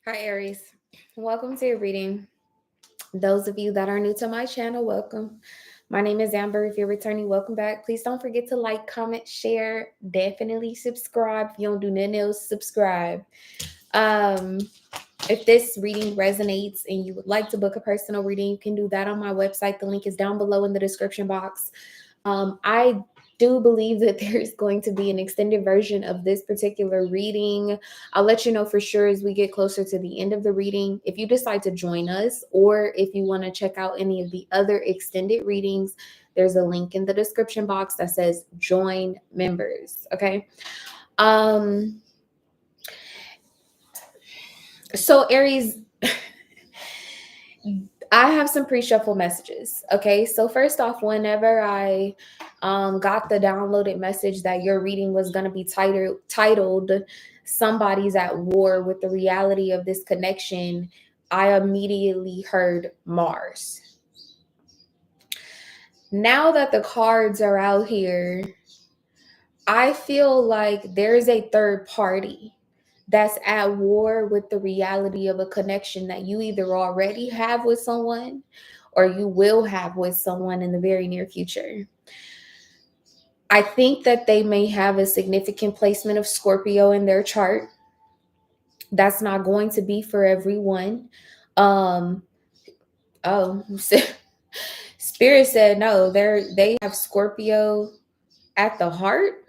Hi, Aries. Welcome to your reading. Those of you that are new to my channel, welcome. My name is Amber. If you're returning, welcome back. Please don't forget to like, comment, share. Definitely subscribe. If you don't do nothing else, subscribe. Um, if this reading resonates and you would like to book a personal reading, you can do that on my website. The link is down below in the description box. I do believe that there's going to be an extended version of this particular reading. I'll let you know for sure as we get closer to the end of the reading. If you decide to join us or if you want to check out any of the other extended readings, there's a link in the description box that says join members. Okay. Um, so Aries, I have some pre-shuffle messages. Okay. So first off, whenever I got the downloaded message that your reading was going to be titled Somebody's at War with the Reality of This Connection, I immediately heard Mars. Now that the cards are out here, I feel like there's a third party that's at war with the reality of a connection that you either already have with someone or you will have with someone in the very near future. I think that they may have a significant placement of Scorpio in their chart. That's not going to be for everyone. Um, oh, Spirit said no. They have Scorpio at the heart.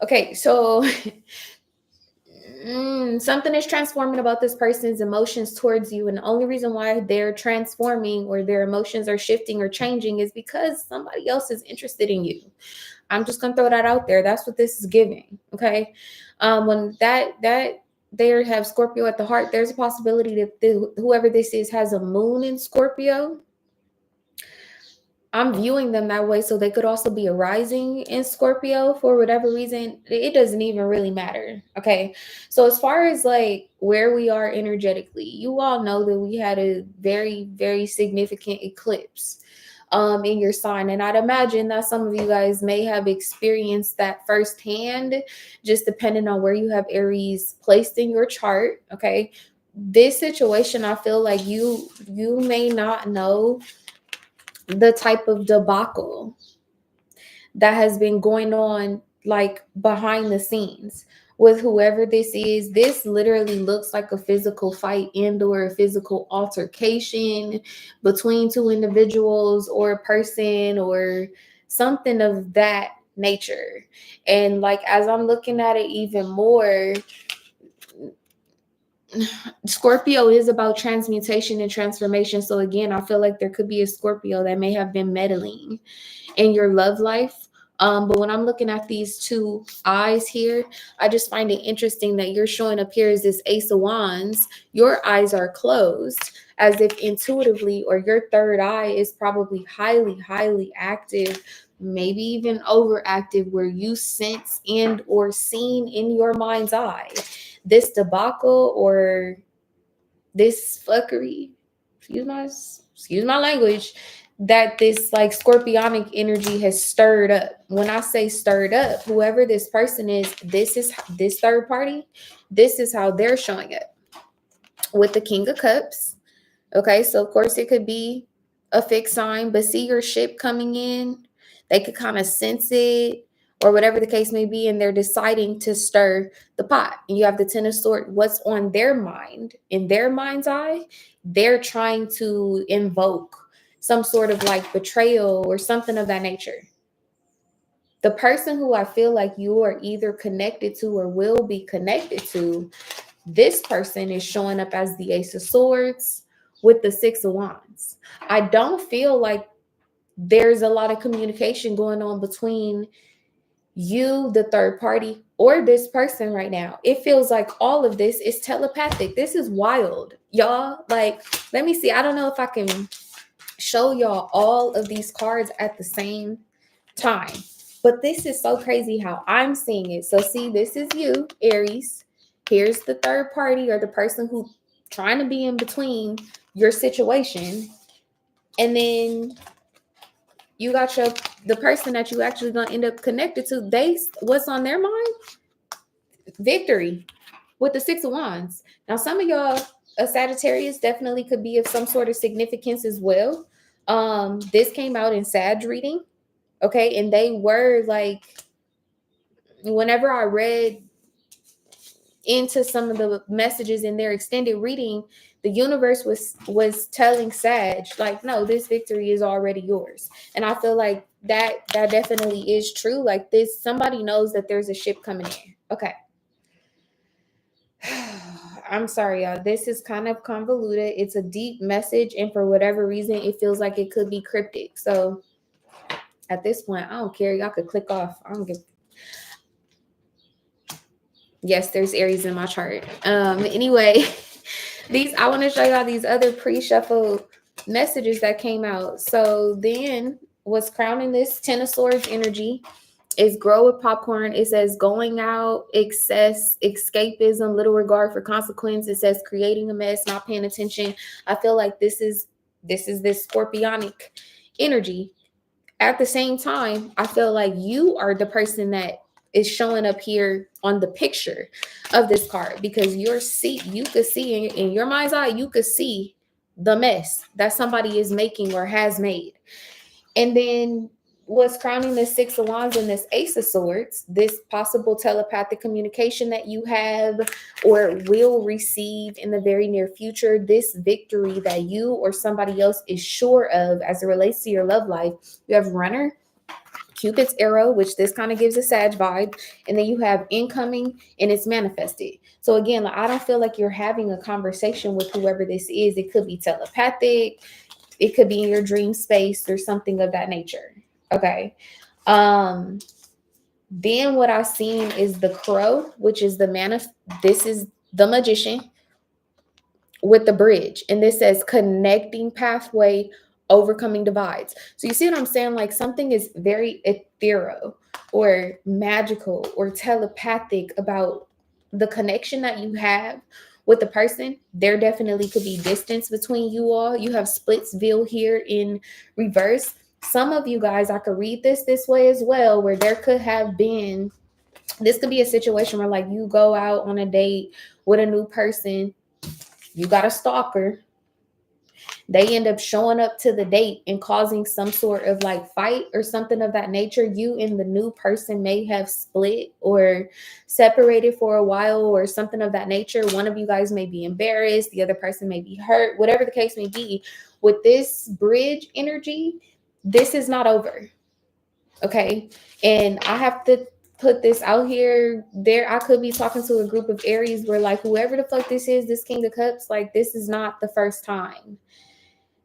Okay, so something is transforming about this person's emotions towards you, and the only reason why they're transforming or their emotions are shifting or changing is because somebody else is interested in you. I'm just gonna throw that out there. That's what this is giving. Okay. When that they have Scorpio at the heart, there's a possibility that whoever this is has a moon in Scorpio. I'm viewing them that way, so they could also be a rising in Scorpio for whatever reason. It doesn't even really matter. Okay. So as far as like where we are energetically, you all know that we had a very, very significant eclipse in your sign. And I'd imagine that some of you guys may have experienced that firsthand, just depending on where you have Aries placed in your chart. Okay. This situation, I feel like you may not know the type of debacle that has been going on like behind the scenes with whoever this is. This literally looks like a physical fight and or a physical altercation between two individuals or a person or something of that nature. And like as I'm looking at it even more, Scorpio is about transmutation and transformation. So again, I feel like there could be a Scorpio that may have been meddling in your love life. But when I'm looking at these two eyes here, I just find it interesting that you're showing up here as this Ace of Wands. Your eyes are closed as if intuitively, or your third eye is probably highly, highly active, maybe even overactive, where you sense and or seen in your mind's eye this debacle or this fuckery, excuse my language, that this like scorpionic energy has stirred up. When I say stirred up, whoever this person is, this third party, this is how they're showing up with the King of Cups. Okay, so of course it could be a fixed sign, but see your ship coming in, they could kind of sense it or whatever the case may be, and they're deciding to stir the pot. And you have the Ten of Swords. What's on their mind, in their mind's eye, they're trying to invoke some sort of like betrayal or something of that nature. The person who I feel like you are either connected to or will be connected to, this person is showing up as the Ace of Swords with the Six of Wands. I don't feel like there's a lot of communication going on between you, the third party, or this person right now. It feels like all of this is telepathic. This is wild, y'all. Like, let me see. I don't know if I can show y'all all of these cards at the same time, but this is so crazy how I'm seeing it. So see, this is you, Aries. Here's the third party or the person who trying to be in between your situation, and then you got the person that you actually gonna end up connected to. They, what's on their mind? Victory. with the Six of Wands. Now, some of y'all, a Sagittarius definitely could be of some sort of significance as well. This came out in Sag reading, okay, and they were like, whenever I read into some of the messages in their extended reading, the universe was telling Sag, like, no, this victory is already yours. And I feel like that definitely is true. Like, this, somebody knows that there's a ship coming in. Okay. I'm sorry, y'all. This is kind of convoluted. It's a deep message, and for whatever reason, it feels like it could be cryptic. So at this point, I don't care. Y'all could click off. I don't give. Yes, there's Aries in my chart. Anyway, I want to show y'all these other pre-shuffled messages that came out. So then what's crowning this Ten of Swords energy is grow with popcorn. It says going out, excess, escapism, little regard for consequence. It says creating a mess, not paying attention. I feel like this is this scorpionic energy. At the same time, I feel like you are the person that is showing up here on the picture of this card, because you could see in your mind's eye, you could see the mess that somebody is making or has made. And then what's crowning this Six of Wands and this Ace of Swords, this possible telepathic communication that you have or will receive in the very near future, this victory that you or somebody else is sure of as it relates to your love life. You have Runner, Cupid's arrow, which this kind of gives a Sag vibe, and then you have incoming and it's manifested. So again, like, I don't feel like you're having a conversation with whoever this is. It could be telepathic, it could be in your dream space or something of that nature. Okay. Then what I've seen is the Crow, which is this is the Magician with the bridge. And this says connecting pathway, overcoming divides. So you see what I'm saying? Like, something is very ethereal or magical or telepathic about the connection that you have with the person. There definitely could be distance between you all. You have Splitsville here in reverse. Some of you guys, I could read this way as well, where there could have been, this could be a situation where, like, you go out on a date with a new person, you got a stalker, they end up showing up to the date and causing some sort of like fight or something of that nature. You and the new person may have split or separated for a while or something of that nature. One of you guys may be embarrassed, the other person may be hurt, whatever the case may be. With this bridge energy, this is not over. Okay. And I have to put this out here. I could be talking to a group of Aries where, like, whoever the fuck this is, this King of Cups, like, this is not the first time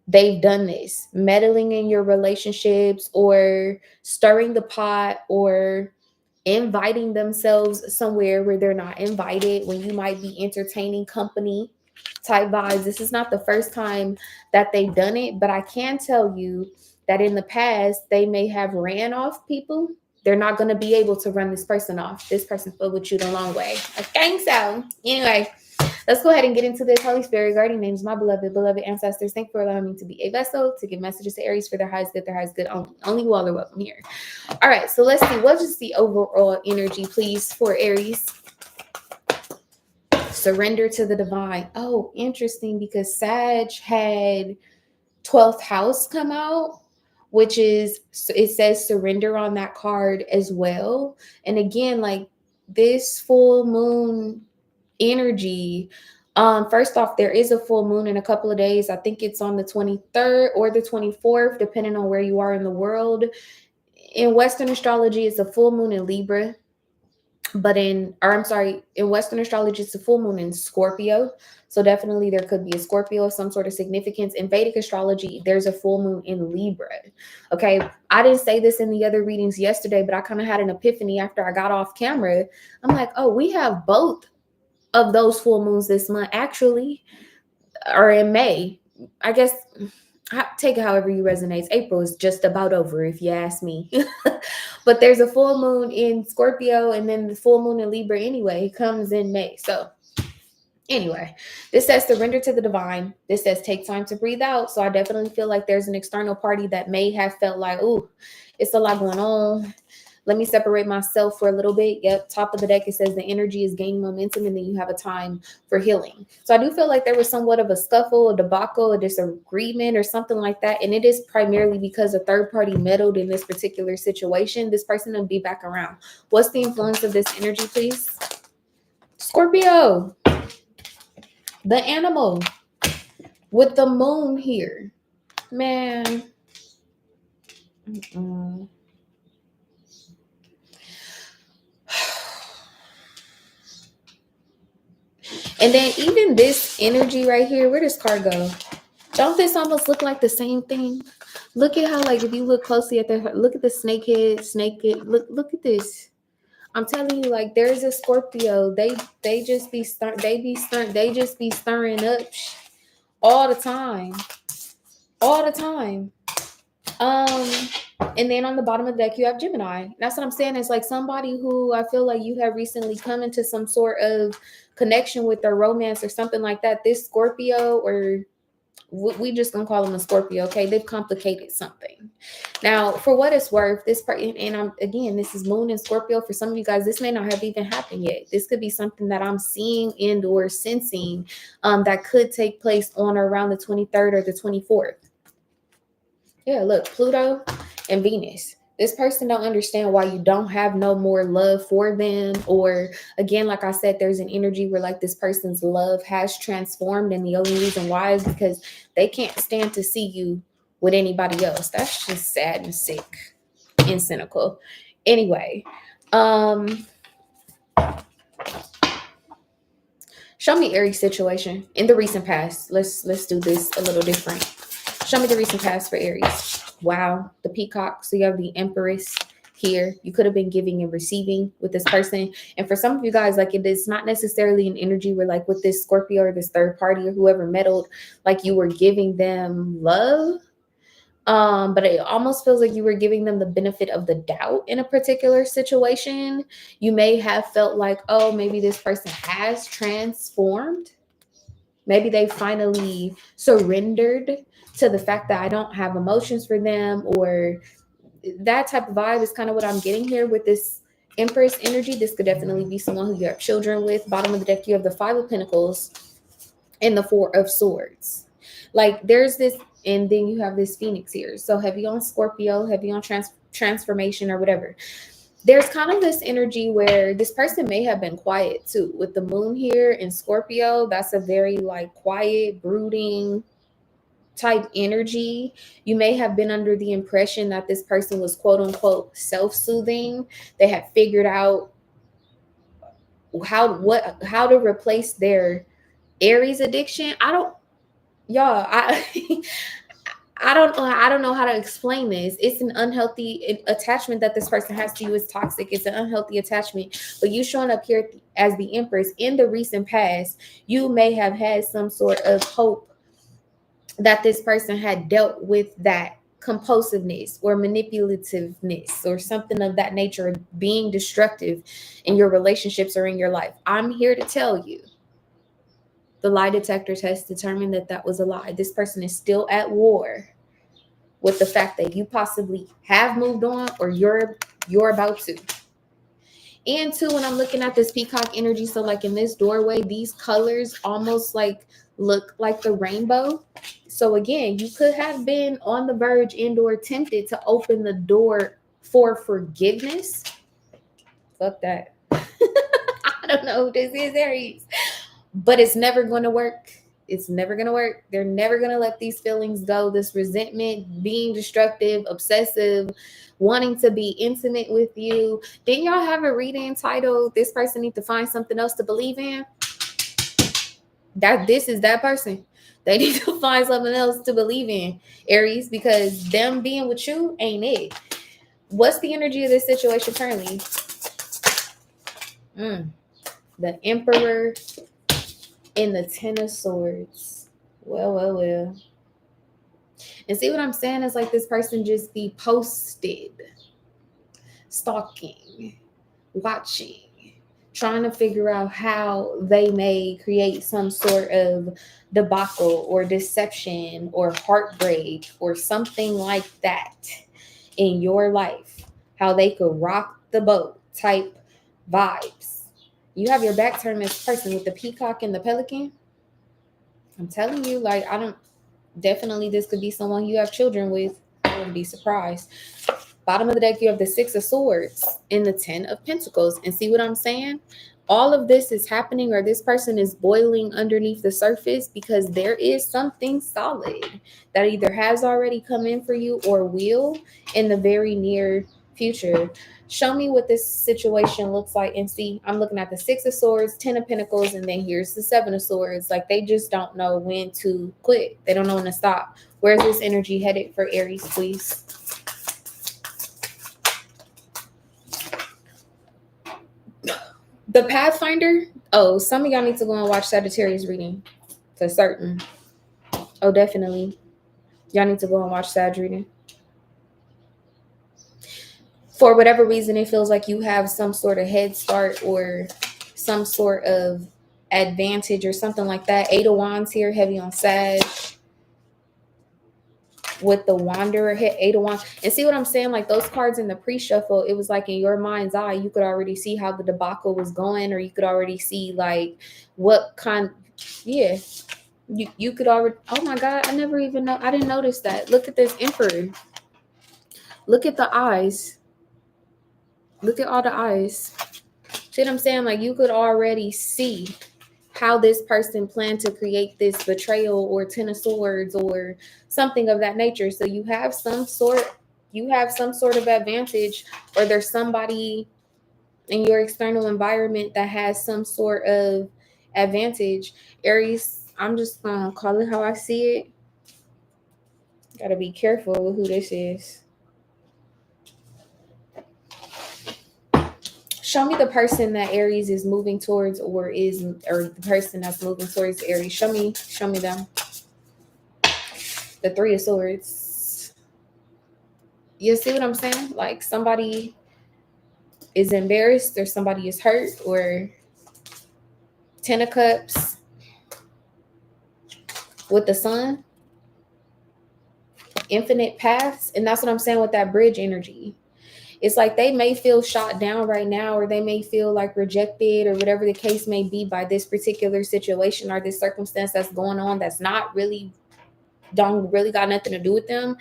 they've done this, meddling in your relationships or stirring the pot or inviting themselves somewhere where they're not invited, when you might be entertaining company type vibes. This is not the first time that they've done it, but I can tell you that in the past, they may have ran off people. They're not going to be able to run this person off. This person flew with you the long way. I think so. Anyway, let's go ahead and get into this. Holy Spirit, guardian names, my beloved ancestors, thank you for allowing me to be a vessel to give messages to Aries for their highest good, their highest good. Only you all are welcome here. All right, so let's see. What is the overall energy, please, for Aries? Surrender to the divine. Oh, interesting, because Sag had 12th house come out, which is, it says surrender on that card as well. And again, like, this full moon energy, first off, there is a full moon in a couple of days. I think it's on the 23rd or the 24th, depending on where you are in the world. In Western astrology, it's a full moon in Libra, but in Western astrology, it's a full moon in Scorpio. So definitely there could be a Scorpio of some sort of significance. In Vedic astrology, there's a full moon in Libra. Okay. I didn't say this in the other readings yesterday, but I kind of had an epiphany after I got off camera. I'm like, oh, we have both of those full moons this month, actually, or in May. I guess, take it however you resonate. April is just about over, if you ask me. But there's a full moon in Scorpio, and then the full moon in Libra anyway comes in May. So anyway, this says surrender to the divine. This says take time to breathe out. So I definitely feel like there's an external party that may have felt like, ooh, it's a lot going on. Let me separate myself for a little bit. Yep, top of the deck, it says the energy is gaining momentum, and then you have a time for healing. So I do feel like there was somewhat of a scuffle, a debacle, a disagreement, or something like that. And it is primarily because a third party meddled in this particular situation. This person will be back around. What's the influence of this energy, please? Scorpio, the animal with the moon here. Man. Mm-mm. And then even this energy right here, where does card go? Don't this almost look like the same thing? Look at how, like, if you look closely at the, look at the snake head. Look at this. I'm telling you, like, there's a Scorpio. They just be they just be stirring up all the time. All the time. And then on the bottom of the deck, you have Gemini. That's what I'm saying. It's like somebody who I feel like you have recently come into some sort of connection with their romance or something like that. This Scorpio, or we just gonna call them a Scorpio, okay? They've complicated something. Now, for what it's worth, this part, and I'm again, this is Moon and Scorpio. For some of you guys, this may not have even happened yet. This could be something that I'm seeing and or sensing that could take place on or around the 23rd or the 24th. Yeah, look, Pluto and Venus. This person don't understand why you don't have no more love for them. Or again, like I said, there's an energy where like this person's love has transformed. And the only reason why is because they can't stand to see you with anybody else. That's just sad and sick and cynical. Anyway, show me Aries situation in the recent past. Let's do this a little different. Show me the recent past for Aries. Wow, the peacock. So you have the Empress here. You could have been giving and receiving with this person. And for some of you guys, like, it is not necessarily an energy where like with this Scorpio or this third party or whoever meddled, like you were giving them love. But it almost feels like you were giving them the benefit of the doubt in a particular situation. You may have felt like, oh, maybe this person has transformed. Maybe they finally surrendered to the fact that I don't have emotions for them, or that type of vibe is kind of what I'm getting here with this Empress energy. This could definitely be someone who you have children with. Bottom of the deck, you have the Five of Pentacles and the Four of Swords. Like there's this, and then you have this Phoenix here. So heavy on Scorpio, heavy on transformation or whatever. There's kind of this energy where this person may have been quiet too. With the moon here in Scorpio, that's a very like quiet, brooding type energy. You may have been under the impression that this person was quote unquote self-soothing. They had figured out how to replace their Aries addiction. I don't know how to explain this. It's an unhealthy attachment that this person has to you is toxic. It's an unhealthy attachment. But you showing up here as the Empress in the recent past, you may have had some sort of hope that this person had dealt with that compulsiveness or manipulativeness or something of that nature, being destructive in your relationships or in your life. I'm here to tell you, the lie detector test determined that that was a lie. This person is still at war with the fact that you possibly have moved on or you're about to. And two, when I'm looking at this peacock energy, so like in this doorway, these colors almost like look like the rainbow. So again, you could have been on the verge and or tempted to open the door for forgiveness. Fuck that. I don't know who this is, Aries. But it's never going to work. It's never going to work. They're never going to let these feelings go. This resentment, being destructive, obsessive, wanting to be intimate with you. Didn't y'all have a reading titled, This Person Needs to Find Something Else to Believe in? This is that person. They need to find something else to believe in, Aries, because them being with you ain't it. What's the energy of this situation currently? The Emperor and the Ten of Swords. Well. And see what I'm saying is like this person just be posted, stalking, watching, trying to figure out how they may create some sort of debacle or deception or heartbreak or something like that in your life. how they could rock the boat type vibes. You have your back turned this person with the peacock and the pelican. I'm telling you, like, I don't, definitely this could be someone you have children with. I wouldn't be surprised. Bottom of the deck, you have the Six of Swords and the Ten of Pentacles. And see what I'm saying? All of this is happening, or this person is boiling underneath the surface, because there is something solid that either has already come in for you or will in the very near future. Show me what this situation looks like. And see, I'm looking at the Six of Swords, Ten of Pentacles, and then here's the Seven of Swords. Like, they just don't know when to quit. They don't know when to stop. Where's this energy headed for Aries, please? The Pathfinder. Oh, some of y'all need to go and watch Sagittarius reading. For certain. Oh, definitely. Y'all need to go and watch Sag reading. For whatever reason, it feels like you have some sort of head start or some sort of advantage or something like that. Eight of Wands here, heavy on Sag. With the Wanderer hit, Eight of Wands. And see what I'm saying? Like, those cards in the pre-shuffle, it was like in your mind's eye, you could already see how the debacle was going, or you could already see like what kind. Yeah, you could already. Oh my God, I never even know. I didn't notice that. Look at this Emperor. Look at the eyes. Look at all the eyes. See what I'm saying? Like, you could already see how this person planned to create this betrayal or Ten of Swords or something of that nature. So you have some sort of advantage, or there's somebody in your external environment that has some sort of advantage. Aries, I'm just gonna call it how I see it. Gotta be careful with who this is. Show me the person that Aries is moving towards, or the person that's moving towards Aries. Show me them. The Three of Swords. You see what I'm saying? Like, somebody is embarrassed, or somebody is hurt, or Ten of Cups with the Sun. Infinite paths. And that's what I'm saying with that bridge energy. It's like they may feel shot down right now, or they may feel like rejected, or whatever the case may be, by this particular situation or this circumstance that's going on that's don't really got nothing to do with them.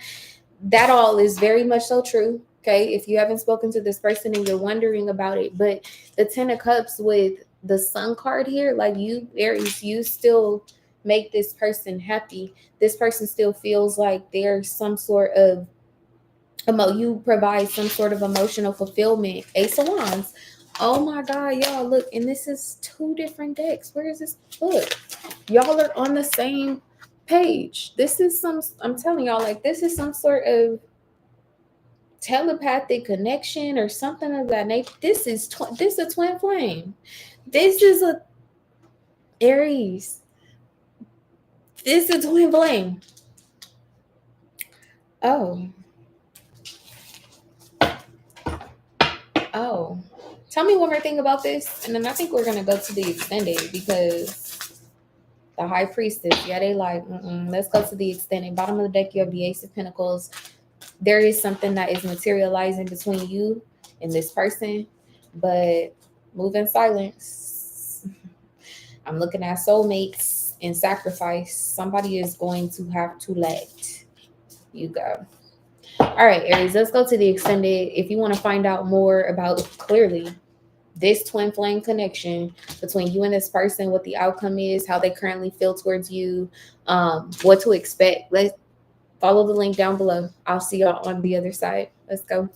That all is very much so true. Okay, if you haven't spoken to this person and you're wondering about it, but the Ten of Cups with the Sun card here, like, you, Aries, you still make this person happy. This person still feels like there's some sort of you provide some sort of emotional fulfillment. Ace of Wands. Oh my God, y'all, look, and this is two different decks. Where is this? Look, y'all are on the same page. This is I'm telling y'all, like, this is some sort of telepathic connection or something of that nature. This is a twin flame. This is a Aries. This is a twin flame. Oh, tell me one more thing about this, and then I think we're gonna go to the extended, because the High Priestess, yeah, they like, let's go to the extended. Bottom of the deck, you have the Ace of Pentacles. There is something that is materializing between you and this person, but move in silence. I'm looking at soulmates and sacrifice. Somebody is going to have to let you go. All right, Aries, let's go to the extended. If you want to find out more about, clearly, this twin flame connection between you and this person, what the outcome is, how they currently feel towards you, what to expect, let's follow the link down below. I'll see y'all on the other side. Let's go.